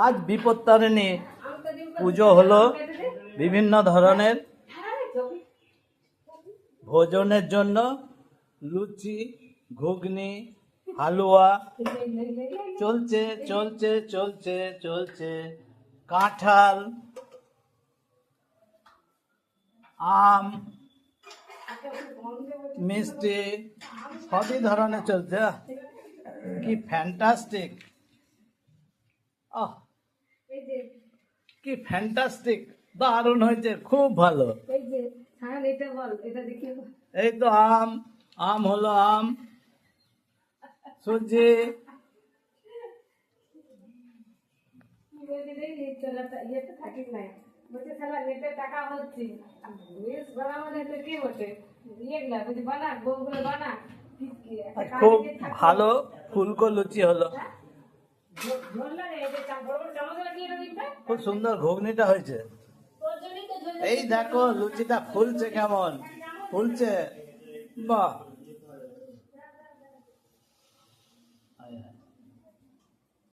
আজ বিপত্তারিণী পুজো হলো। বিভিন্ন ধরনের ভোজনের জন্য লুচি, ঘুগনি, হালুয়া চলছে চলছে চলছে চলছে। কাঁঠাল, আম, মিষ্টি সবই ধরনের চলছে। কি ফ্যান্টাস্টিক! কি ফ্যান্টাস্টিক! দারুণ হয়েছে, খুব ভালো। এই তো আম, আম হলো আম, সুজি, খুব ভালো ফুলকো লুচি হলো। খুব সুন্দর ঘুগনিটা হয়েছে। এই দেখো লুচিটা ফুলছে, কেমন ফুলছে! বাহ!